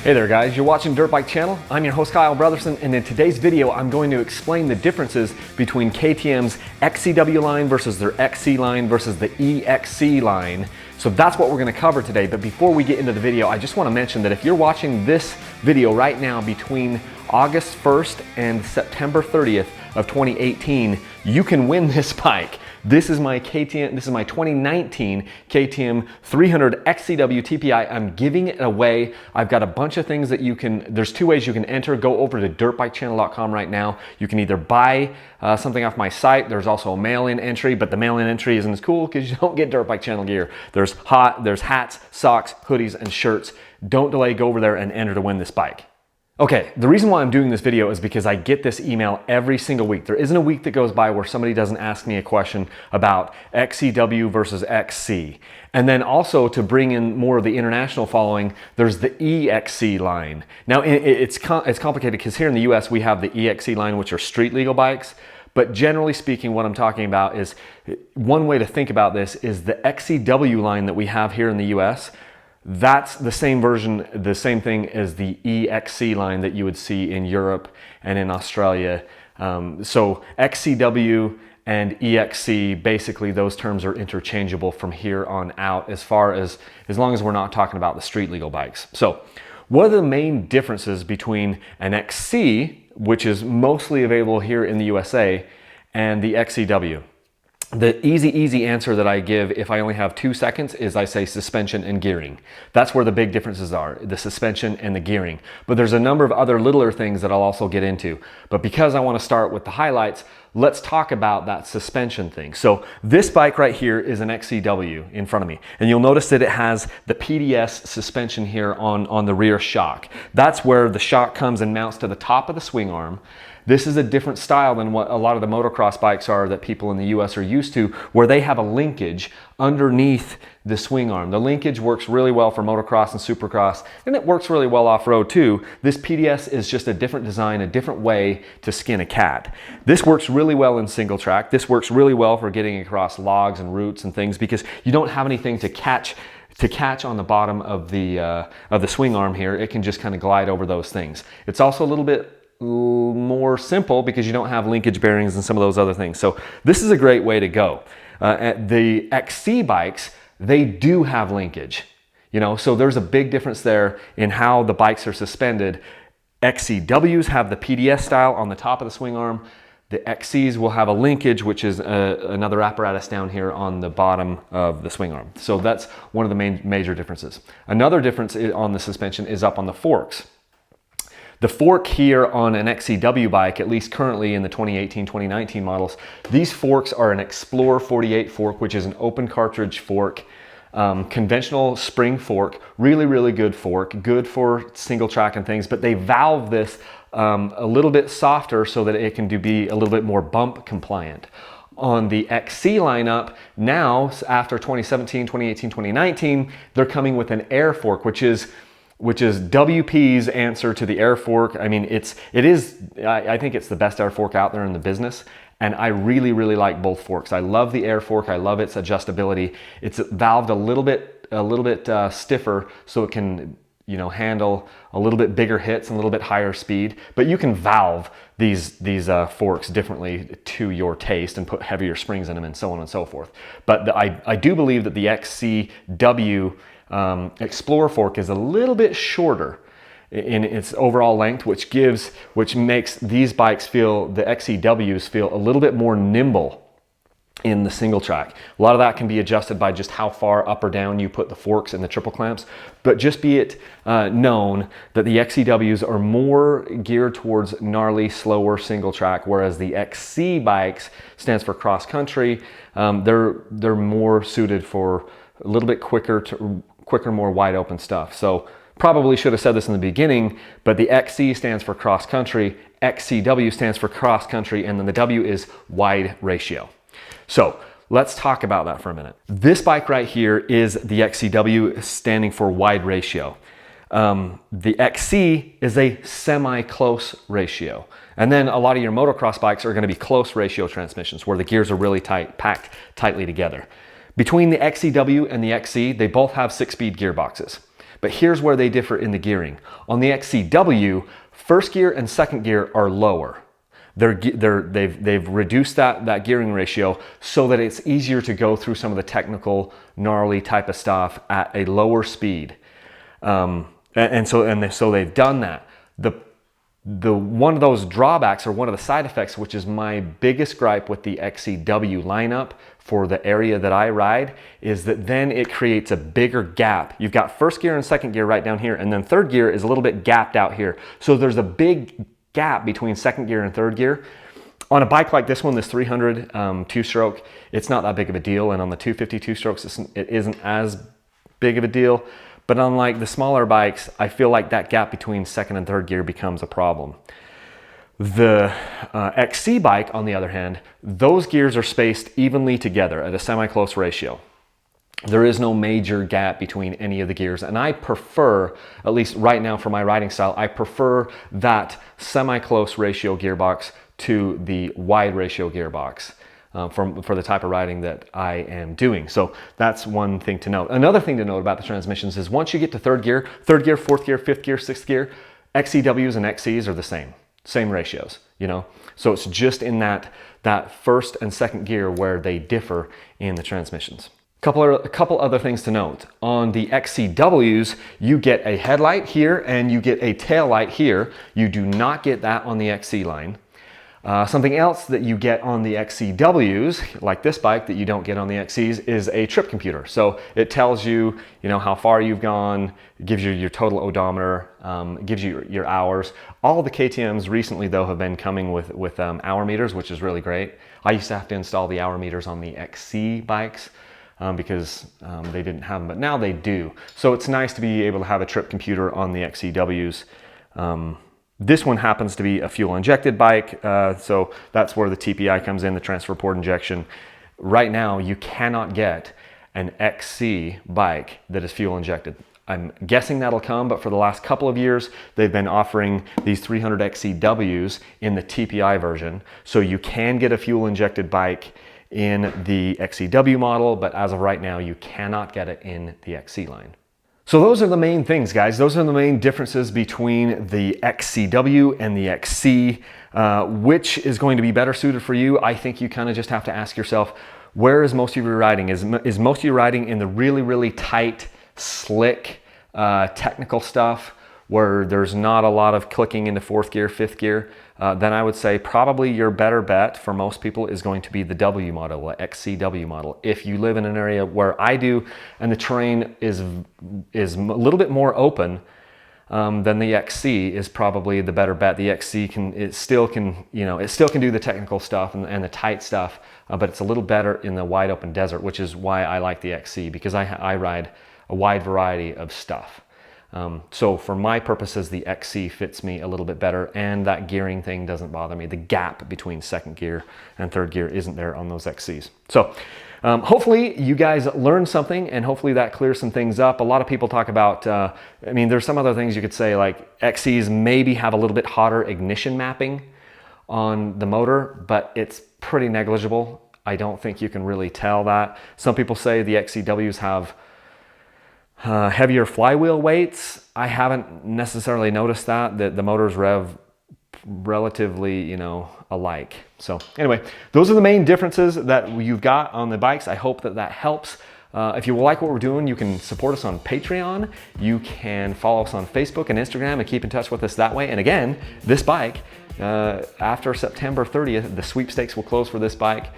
Hey there guys, you're watching Dirt Bike Channel. I'm your host Kyle Brotherson, and in today's video I'm going to explain the differences between KTM's XC-W line versus their XC line versus the EXC line. So that's what we're going to cover today, but before we get into the video, I just want to mention that if you're watching this video right now between August 1st and September 30th of 2018, you can win this bike. This is my KTM, this is my 2019 KTM 300 XC-W TPI. I'm giving it away. I've got a bunch of things that you can, there's two ways you can enter. Go over to dirtbikechannel.com right now. You can either buy something off my site. There's also a mail-in entry, but the mail-in entry isn't as cool because you don't get Dirt Bike Channel gear. There's hats, socks, hoodies, and shirts. Don't delay, go over there and enter to win this bike. Okay, the reason why I'm doing this video is because I get this email every single week. There isn't a week that goes by where somebody doesn't ask me a question about XC-W versus XC. And then also, to bring in more of the international following, there's the EXC line. Now it's complicated because here in the US we have the EXC line, which are street legal bikes. But generally speaking, what I'm talking about is, one way to think about this is the XC-W line that we have here in the US. That's the same version, the same thing as the EXC line that you would see in Europe and in Australia. So XC-W and EXC, basically those terms are interchangeable from here on out as long as we're not talking about the street legal bikes. So what are the main differences between an XC, which is mostly available here in the USA, and the XC-W? The easy answer that I give if I only have 2 seconds is I say suspension and gearing. That's where the big differences are, the suspension and the gearing. But there's a number of other littler things that I'll also get into. But because I want to start with the highlights, let's talk about that suspension thing. So this bike right here is an XC-W in front of me. And you'll notice that it has the PDS suspension here on the rear shock. That's where the shock comes and mounts to the top of the swing arm. This is a different style than what a lot of the motocross bikes are that people in the US are used to, where they have a linkage underneath the swing arm. The linkage works really well for motocross and supercross, and it works really well off-road too. This PDS is just a different design, a different way to skin a cat. This works really well in single track. This works really well for getting across logs and roots and things because you don't have anything to catch on the bottom of the swing arm here. It can just kind of glide over those things. It's also a little bit more simple because you don't have linkage bearings and some of those other things. So this is a great way to go. The XC bikes, they do have linkage, so there's a big difference there in how the bikes are suspended. XC-Ws have the PDS style on the top of the swing arm. The XCs will have a linkage, which is another apparatus down here on the bottom of the swing arm. So that's one of the major differences. Another difference on the suspension is up on the forks. The fork here on an XC-W bike, at least currently in the 2018-2019 models, these forks are an Explorer 48 fork, which is an open cartridge fork, conventional spring fork, really good fork, good for single track and things, but they valve this a little bit softer so that it can be a little bit more bump compliant. On the XC lineup, now after 2017, 2018, 2019, they're coming with an air fork, which is WP's answer to the air fork. I mean, I think it's the best air fork out there in the business, and I really like both forks. I love the air fork. I love its adjustability. It's valved a little bit stiffer so it can handle a little bit bigger hits and a little bit higher speed. But you can valve these forks differently to your taste and put heavier springs in them and so on and so forth. But I do believe that the XC-W Explorer fork is a little bit shorter in its overall length, which makes these bikes the XC-Ws feel a little bit more nimble in the single track. A lot of that can be adjusted by just how far up or down you put the forks and the triple clamps, but just be it known that the XC-Ws are more geared towards gnarly, slower single track, whereas the XC bikes stands for cross country. They're more suited for a little bit quicker, more wide open stuff. So probably should have said this in the beginning, but the XC stands for cross country, XC-W stands for cross country, and then the W is wide ratio. So let's talk about that for a minute. This bike right here is the XC-W, standing for wide ratio. The XC is a semi-close ratio. And then a lot of your motocross bikes are going to be close ratio transmissions where the gears are really tight, packed tightly together. Between the XC-W and the XC, they both have 6-speed gearboxes. But here's where they differ in the gearing. On the XC-W, first gear and second gear are lower. They've reduced that gearing ratio so that it's easier to go through some of the technical, gnarly type of stuff at a lower speed. So they've done that. The one of those drawbacks, or one of the side effects, which is my biggest gripe with the XC-W lineup for the area that I ride, is that then it creates a bigger gap. You've got first gear and second gear right down here, and then third gear is a little bit gapped out here. So there's a big gap between second gear and third gear. On a bike like this one, this 300 two-stroke, it's not that big of a deal, and on the 250 two-strokes, it isn't as big of a deal. But unlike the smaller bikes, I feel like that gap between second and third gear becomes a problem. The XC bike, on the other hand, those gears are spaced evenly together at a semi-close ratio. There is no major gap between any of the gears, and I prefer, at least right now for my riding style, I prefer that semi-close ratio gearbox to the wide ratio gearbox. For the type of riding that I am doing. So that's one thing to note. Another thing to note about the transmissions is once you get to third gear, fourth gear, fifth gear, sixth gear, XC-Ws and XCs are the same ratios, you know? So it's just in that first and second gear where they differ in the transmissions. A couple other things to note. On the XC-Ws, you get a headlight here and you get a tail light here. You do not get that on the XC line. Something else that you get on the XC-Ws, like this bike, that you don't get on the XCs, is a trip computer. So it tells you, how far you've gone, gives you your total odometer, gives you your hours. All the KTMs recently, though, have been coming with hour meters, which is really great. I used to have to install the hour meters on the XC bikes because they didn't have them, but now they do. So it's nice to be able to have a trip computer on the XC-Ws. This one happens to be a fuel injected bike, so that's where the TPI comes in, the transfer port injection. Right now, you cannot get an XC bike that is fuel injected. I'm guessing that'll come, but for the last couple of years, they've been offering these 300 XC-Ws in the TPI version. So you can get a fuel injected bike in the XC-W model, but as of right now, you cannot get it in the XC line. So those are the main things, guys. Those are the main differences between the XC-W and the XC. Which is going to be better suited for you? I think you kind of just have to ask yourself, where is most of your riding? Is most of your riding in the really, really tight, slick, technical stuff where there's not a lot of clicking into fourth gear, fifth gear? Then I would say probably your better bet for most people is going to be the W model, the XC-W model. If you live in an area where I do and the terrain is a little bit more open, then the XC is probably the better bet. The XC still can do the technical stuff and the tight stuff, but it's a little better in the wide open desert, which is why I like the XC, because I ride a wide variety of stuff. So for my purposes, the XC fits me a little bit better, and that gearing thing doesn't bother me. The gap between second gear and third gear isn't there on those XCs. So hopefully you guys learned something, and hopefully that clears some things up. A lot of people talk about, there's some other things you could say, like XCs maybe have a little bit hotter ignition mapping on the motor, but it's pretty negligible. I don't think you can really tell that. Some people say the XC-Ws have heavier flywheel weights. I haven't necessarily noticed that the motors rev relatively, alike. So anyway, those are the main differences that you've got on the bikes. I hope that helps. If you like what we're doing, you can support us on Patreon. You can follow us on Facebook and Instagram and keep in touch with us that way. And again, this bike, after September 30th, the sweepstakes will close for this bike.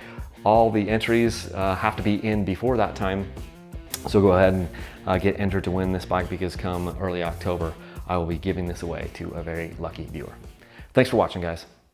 All the entries have to be in before that time. So go ahead and get entered to win this bike, because come early October, I will be giving this away to a very lucky viewer. Thanks for watching, guys.